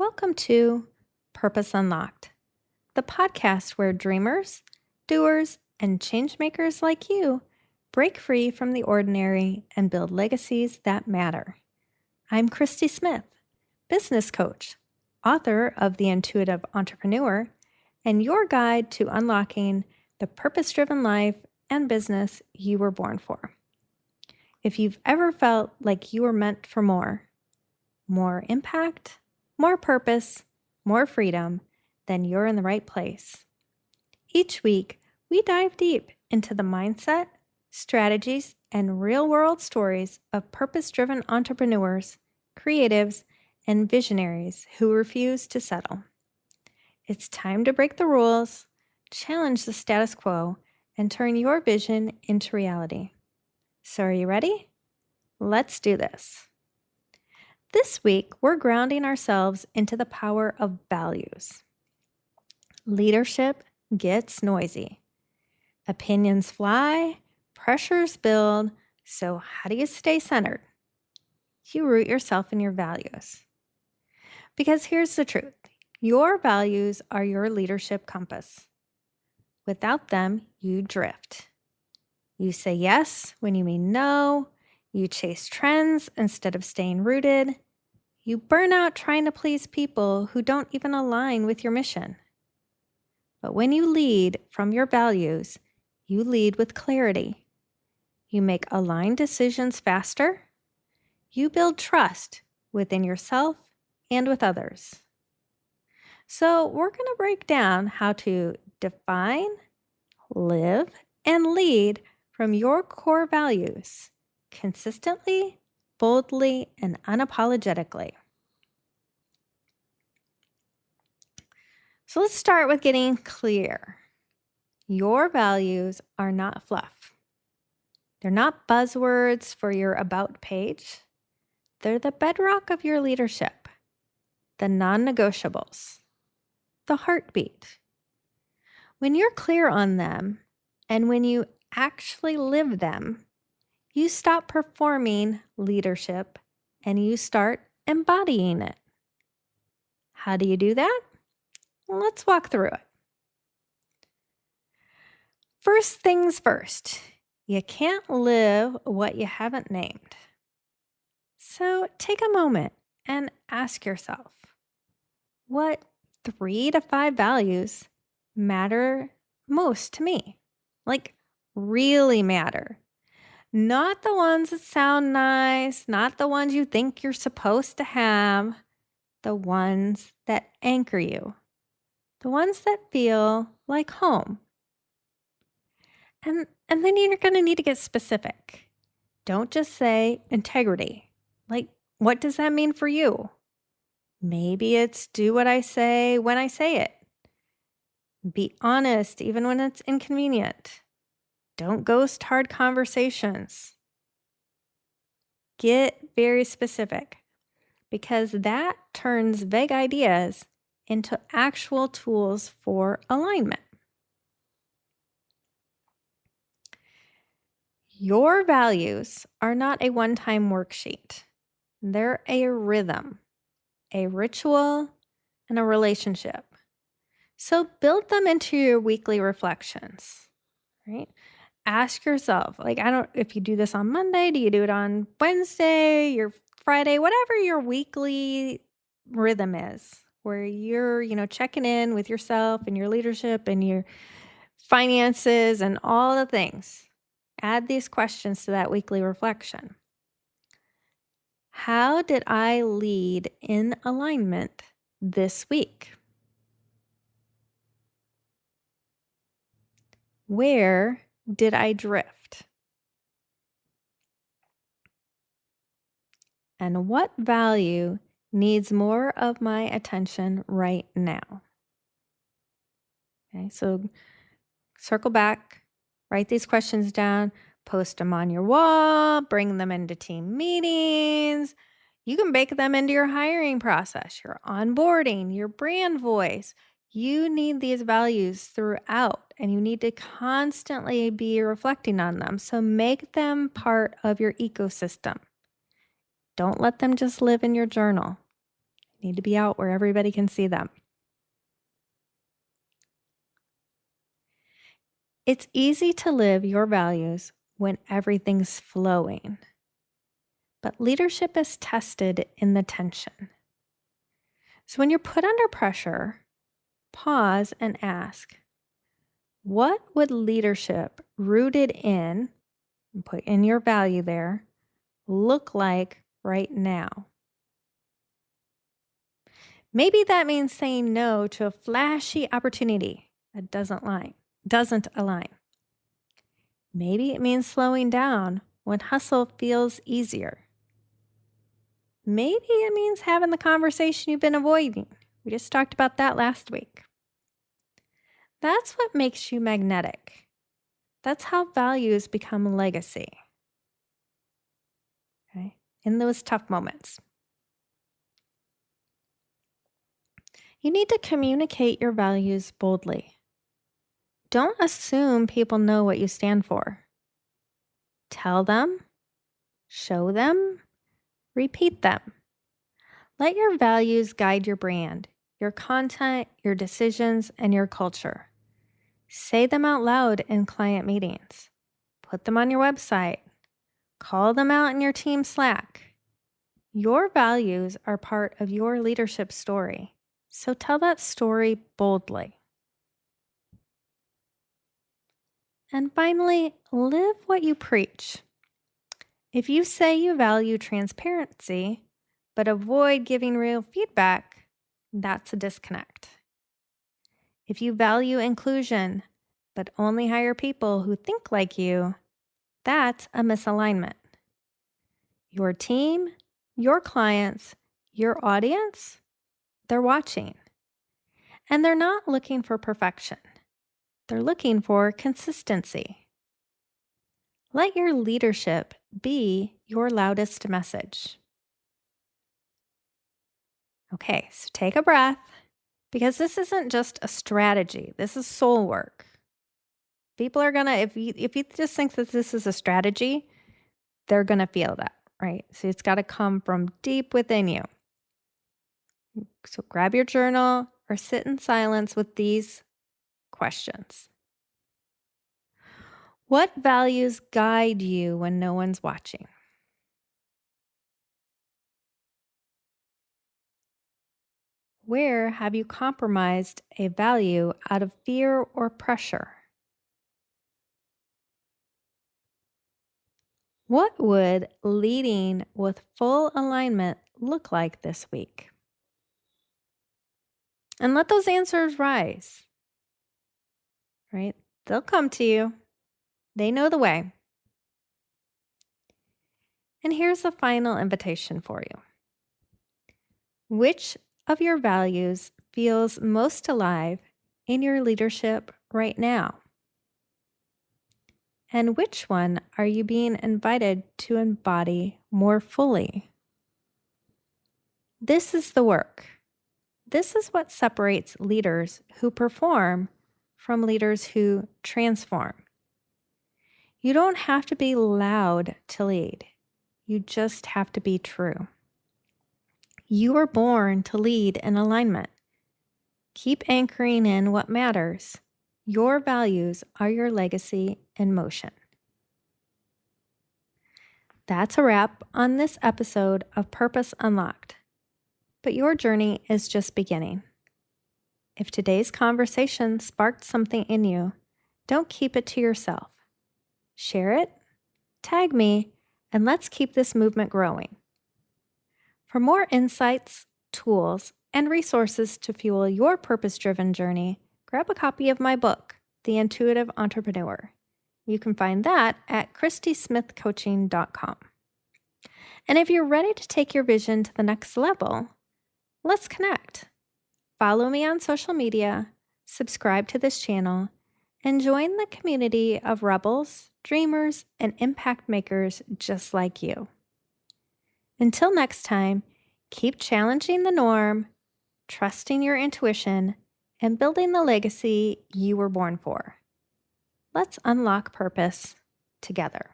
Welcome to Purpose Unlocked, the podcast where dreamers, doers, and changemakers like you break free from the ordinary and build legacies that matter. I'm Christy Smith, business coach, author of The Intuitive Entrepreneur, and your guide to unlocking the purpose-driven life and business you were born for. If you've ever felt like you were meant for more impact, more purpose, more freedom, then you're in the right place. Each week, we dive deep into the mindset, strategies, and real-world stories of purpose-driven entrepreneurs, creatives, and visionaries who refuse to settle. It's time to break the rules, challenge the status quo, and turn your vision into reality. So are you ready? Let's do this. This week, we're grounding ourselves into the power of values. Leadership gets noisy. Opinions fly, pressures build, so how do you stay centered? You root yourself in your values. Because here's the truth. Your values are your leadership compass. Without them, you drift. You say yes when you mean no. You chase trends instead of staying rooted. You burn out trying to please people who don't even align with your mission. But when you lead from your values, you lead with clarity. You make aligned decisions faster. You build trust within yourself and with others. So we're going to break down how to define, live, and lead from your core values consistently, boldly, and unapologetically. So let's start with getting clear. Your values are not fluff. They're not buzzwords for your about page. They're the bedrock of your leadership, the non-negotiables, the heartbeat. When you're clear on them, and when you actually live them, you stop performing leadership and you start embodying it. How do you do that? Well, let's walk through it. First things first, you can't live what you haven't named. So take a moment and ask yourself, what 3 to 5 values matter most to me? Like really matter. Not the ones that sound nice, not the ones you think you're supposed to have, the ones that anchor you, the ones that feel like home. And then you're going to need to get specific. Don't just say integrity. Like, what does that mean for you? Maybe it's do what I say when I say it. Be honest even when it's inconvenient. Don't ghost hard conversations. Get very specific because that turns vague ideas into actual tools for alignment. Your values are not a one-time worksheet. They're a rhythm, a ritual, and a relationship. So build them into your weekly reflections, right? Ask yourself, if you do this on Monday, do you do it on Wednesday, your Friday, whatever your weekly rhythm is, where you're, checking in with yourself and your leadership and your finances and all the things. Add these questions to that weekly reflection. How did I lead in alignment this week? Where did I drift? And what value needs more of my attention right now? Okay, so circle back, write these questions down, post them on your wall, bring them into team meetings. You can bake them into your hiring process, your onboarding, your brand voice. You need these values throughout, and you need to constantly be reflecting on them. So make them part of your ecosystem. Don't let them just live in your journal. Need to be out where everybody can see them. It's easy to live your values when everything's flowing, but leadership is tested in the tension. So when you're put under pressure, pause and ask, what would leadership rooted in, and put in your value there, look like right now? Maybe that means saying no to a flashy opportunity that doesn't align. Maybe it means slowing down when hustle feels easier. Maybe it means having the conversation you've been avoiding. We just talked about that last week. That's what makes you magnetic. That's how values become legacy. Okay? In those tough moments. You need to communicate your values boldly. Don't assume people know what you stand for. Tell them, show them, repeat them. Let your values guide your brand, your content, your decisions, and your culture. Say them out loud in client meetings. Put them on your website. Call them out in your team Slack. Your values are part of your leadership story, so tell that story boldly. And finally, live what you preach. If you say you value transparency, but avoid giving real feedback, that's a disconnect. If you value inclusion, but only hire people who think like you, that's a misalignment. Your team, your clients, your audience, they're watching. And they're not looking for perfection. They're looking for consistency. Let your leadership be your loudest message. Okay, so take a breath, because this isn't just a strategy. This is soul work. People are gonna, if you just think that this is a strategy, they're gonna feel that, right? So it's got to come from deep within you. So grab your journal or sit in silence with these questions. What values guide you when no one's watching? Where have you compromised a value out of fear or pressure? What would leading with full alignment look like this week? And let those answers rise, right? They'll come to you. They know the way. And here's the final invitation for you. Which of your values feels most alive in your leadership right now? And which one are you being invited to embody more fully? This is the work. This is what separates leaders who perform from leaders who transform. You don't have to be loud to lead. You just have to be true. You were born to lead in alignment. Keep anchoring in what matters. Your values are your legacy in motion. That's a wrap on this episode of Purpose Unlocked. But your journey is just beginning. If today's conversation sparked something in you, don't keep it to yourself. Share it, tag me, and let's keep this movement growing. For more insights, tools, and resources to fuel your purpose-driven journey, grab a copy of my book, The Intuitive Entrepreneur. You can find that at christysmithcoaching.com. And if you're ready to take your vision to the next level, let's connect. Follow me on social media, subscribe to this channel, and join the community of rebels, dreamers, and impact makers just like you. Until next time, keep challenging the norm, trusting your intuition, and building the legacy you were born for. Let's unlock purpose together.